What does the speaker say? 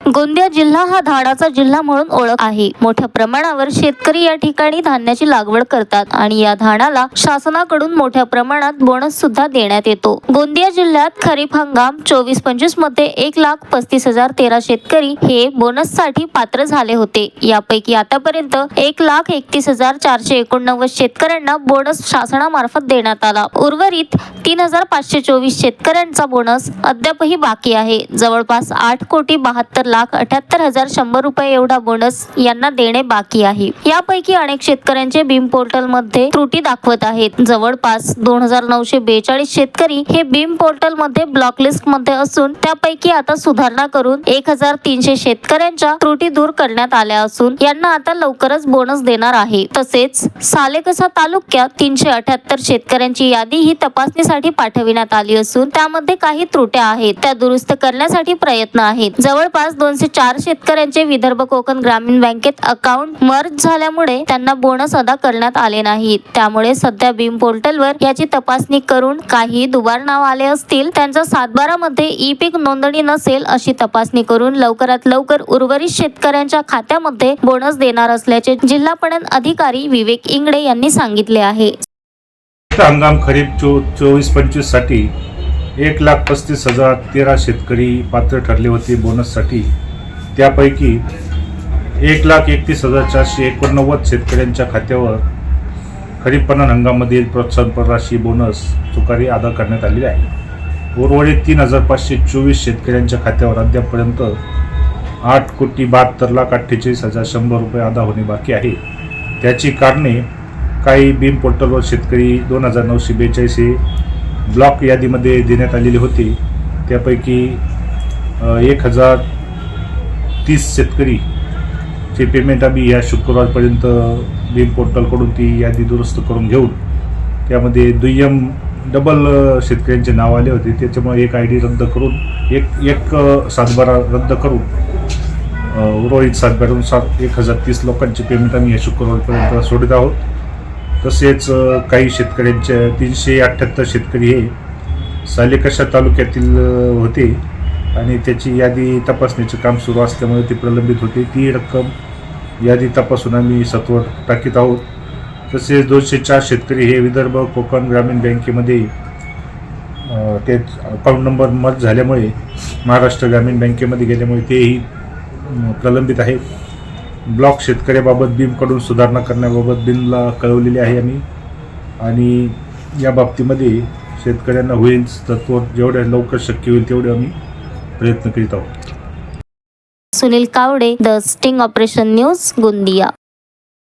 गोंदिया जिल्हा हा धानाचा जिल्हा म्हणून ओळख आहे। मोठ्या प्रमाणावर शेतकरी या ठिकाणी धान्याची लागवड करतात आणि या धानाला शासनाकडून मोठ्या प्रमाणात बोनस सुद्धा देण्यात येतो। गोंदिया जिल्ह्यात खरीप हंगाम 24-25 मध्ये 1,35,013 शेतकरी हे बोनस साठी पात्र झाले होते। यापैकी आतापर्यंत 1,31,489 शेतकऱ्यांना बोनस शासनामार्फत देण्यात आला। उर्वरित 3,524 शेतकऱ्यांचा बोनस अद्यापही बाकी आहे। जवळपास 8,72,78,100 रुपये एवढा बोनस यांना देणे बाकी आहे। यापैकी अनेक शेतकऱ्यांचे भीम पोर्टल मध्ये त्रुटी दाखवत आहेत। जवळपास 2,942 शेतकरी हे भीम पोर्टल मध्ये ब्लॉकलिस्ट मध्ये असून त्यापैकी आता सुधारणा करून 1,300 शेतकऱ्यांच्या त्रुटी दूर करण्यात आल्या असून यांना आता लवकरच बोनस देणार आहे। तसेच सालेकसा तालुक्यात 378 शेतकऱ्यांची यादी ही तपासणीसाठी पाठविण्यात आली असून त्यामध्ये काही त्रुट्या आहेत त्या दुरुस्त करण्यासाठी प्रयत्न आहेत। जवळपास 204 शेतकऱ्यांचे विदर्भ कोकण ग्रामीण बँकेत अकाउंट मर्ज झाल्यामुळे त्यांना बोनस अदा करण्यात आले नाहीत। त्यामुळे सध्या भीम पोर्टलवर याची तपासणी करून काही दुबार नाव आले असतील त्यांचा 7/12 मध्ये ई पीक नोंदणी नसेल अशी तपासणी करून लवकरात लवकर उर्वरित शेतकऱ्यांच्या खात्यामध्ये बोनस देणार असल्याचे जिल्हा पणन अधिकारी विवेक इंगडे यांनी सांगितले आहे। हंगाम खरीप 24-25 साठी 1,35,013 शेतकरी पात्र ठरले होते बोनससाठी। त्यापैकी 1,31,489 शेतकऱ्यांच्या खात्यावर खरीप पणन हंगामामधील प्रोत्साहनपर राशी बोनस चुकारी अदा करण्यात आली आहे। उर्वरित 3,524 शेतकऱ्यांच्या खात्यावर अद्यापपर्यंत 8,72,48,100 रुपये अदा होणे बाकी आहे। त्याची कारणे काही भीम पोर्टलवर शेतकरी 2,942 हे ब्लॉक यादीमध्ये देण्यात आलेले होते। त्यापैकी 1,030 शेतकरी चे पेमेंट आम्ही या शुक्रवारपर्यंत भीम पोर्टलकडून ती यादी दुरुस्त करून घेऊन त्यामध्ये दुय्यम डबल शेतकऱ्यांचे नाव आले होते। त्याच्यामुळे एक ID रद्द करून एक 7/12 रद्द करून उर्वरित 7/12नुसार 1,030 लोकांचे पेमेंट आम्ही या शुक्रवारपर्यंत सोडत आहोत। तसेच काही शेतकऱ्यांचे 378 शेतकरी हे सालेकसा तालुक्यातील होते आणि त्याची यादी तपासण्याचे काम सुरू असल्यामुळे ते प्रलंबित होते। ती रक्कम यादी तपासून आम्ही सत्वर टाकीत आहोत। तसेच 204 शेतकरी हे विदर्भ कोकण ग्रामीण बँकेमध्ये ते अकाउंट नंबर मर्ज झाल्यामुळे महाराष्ट्र ग्रामीण बँकेमध्ये गेल्यामुळे तेही प्रलंबित आहेत। ब्लॉक शेतकऱ्याबाबत भीमकडून सुधारणा करण्याबाबत भीमला कळवलेले आहे आणि या बाबतीमध्ये शेतकऱ्यांना होईल तत्वर जेवढ्या लवकर शक्य होईल तेवढे आम्ही प्रयत्न करीत आहोत। Sunil Kawade, the sting operation news, Gondia.